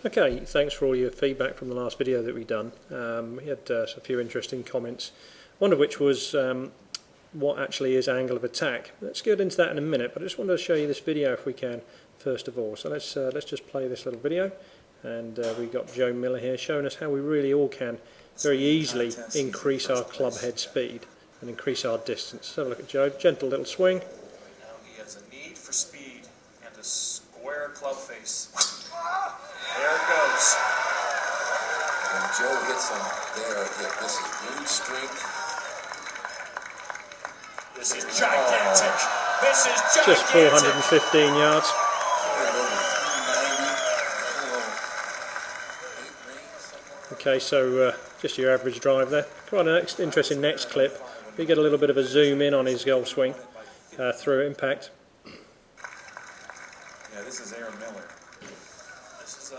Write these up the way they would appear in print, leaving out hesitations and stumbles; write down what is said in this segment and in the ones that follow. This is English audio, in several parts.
Okay, thanks for all your feedback from the last video that we've done. We had a few interesting comments, one of which was what actually is angle of attack. Let's get into that in a minute, but I just wanted to show you this video if we can first of all. So let's just play this little video, and we've got Joe Miller here showing us how we really all can very easily increase our club head speed and increase our distance. So have a look at Joe, gentle little swing. Right now he has a need for speed and a square club face. There it goes. When Joe hits him there, this is brute strength. This is gigantic. This is gigantic. Just 415 yards. Okay, so just your average drive there. Quite an interesting next clip. We get a little bit of a zoom in on his golf swing through impact. Yeah, this is Aaron Miller. This is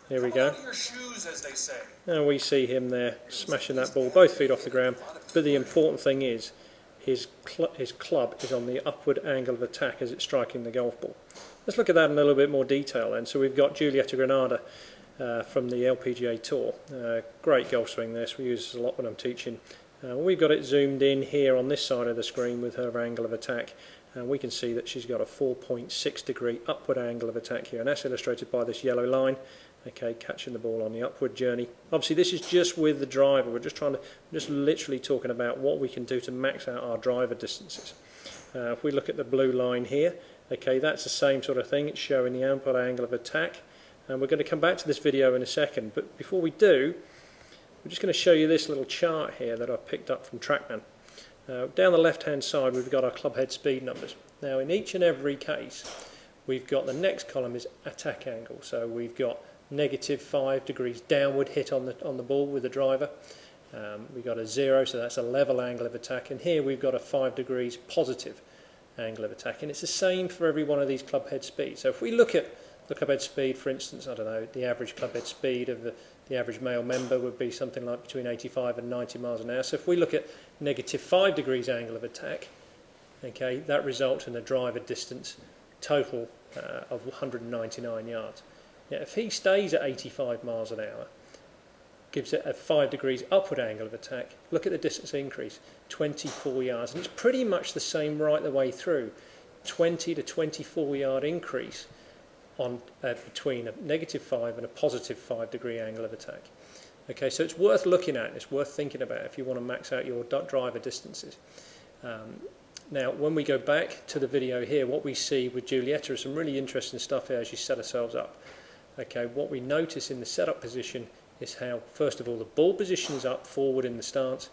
Here we go. your shoes, as they say. And we see him there smashing that ball, both feet off the ground. But the important thing is his club is on the upward angle of attack as it's striking the golf ball. Let's look at that in a little bit more detail then. So we've got Giulietta Granada from the LPGA Tour. Great golf swing this, we use this a lot when I'm teaching. We've got it zoomed in here on this side of the screen with her angle of attack, and we can see that she's got a 4.6 degree upward angle of attack here, and that's illustrated by this yellow line. Okay, catching the ball on the upward journey. Obviously this is just with the driver. We're just literally talking about what we can do to max out our driver distances. If we look at the blue line here, okay, that's the same sort of thing. It's showing the upward angle of attack, and we're going to come back to this video in a second, but before we do, we're just going to show you this little chart here that I've picked up from TrackMan. Down the left hand side we've got our club head speed numbers. Now in each and every case we've got the next column is attack angle, so we've got -5 degrees downward hit on the ball with the driver. We've got a 0, so that's a level angle of attack, and here we've got a 5 degrees positive angle of attack, and it's the same for every one of these club head speeds. So if we look at the club head speed, for instance, I don't know, the average club head speed of the average male member would be something like between 85 and 90 miles an hour. So if we look at -5 degrees angle of attack, okay, that results in a driver distance total of 199 yards. Now if he stays at 85 miles an hour, gives it a 5 degrees upward angle of attack, look at the distance increase, 24 yards, and it's pretty much the same right the way through, 20 to 24 yard increase on between a -5 and a +5 degree angle of attack. Okay, so it's worth looking at, it's worth thinking about if you want to max out your driver distances. Now when we go back to the video here, what we see with Giulietta is some really interesting stuff here as she set herself up. Okay, what we notice in the setup position is how, first of all, the ball position is up forward in the stance,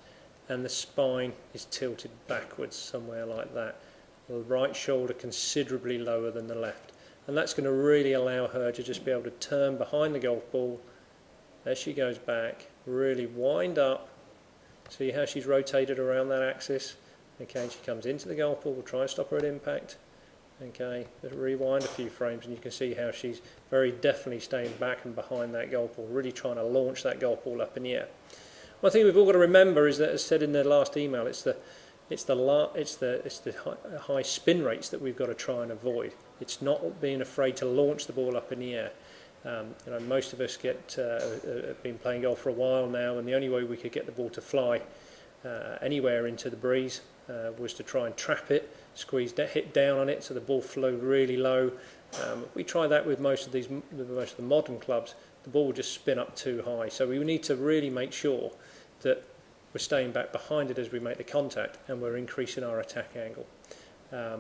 and the spine is tilted backwards somewhere like that. The right shoulder considerably lower than the left. And that's going to really allow her to just be able to turn behind the golf ball as she goes back, really wind up. See how she's rotated around that axis? Okay, she comes into the golf ball, we'll try and stop her at impact. Okay, just rewind a few frames and you can see how she's very definitely staying back and behind that golf ball, really trying to launch that golf ball up in the air. One thing we've all got to remember is that, as said in the last email, it's the high spin rates that we've got to try and avoid. It's not being afraid to launch the ball up in the air. You know, most of us have been playing golf for a while now, and the only way we could get the ball to fly anywhere into the breeze was to try and trap it, hit down on it so the ball flowed really low. We try that with most of the modern clubs. The ball will just spin up too high. So we need to really make sure that we're staying back behind it as we make the contact, and we're increasing our attack angle. I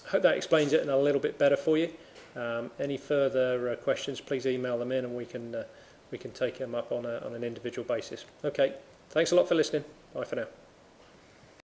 hope that explains it in a little bit better for you. Any further questions, please email them in, and we can take them up on an individual basis. Okay, thanks a lot for listening. Bye for now.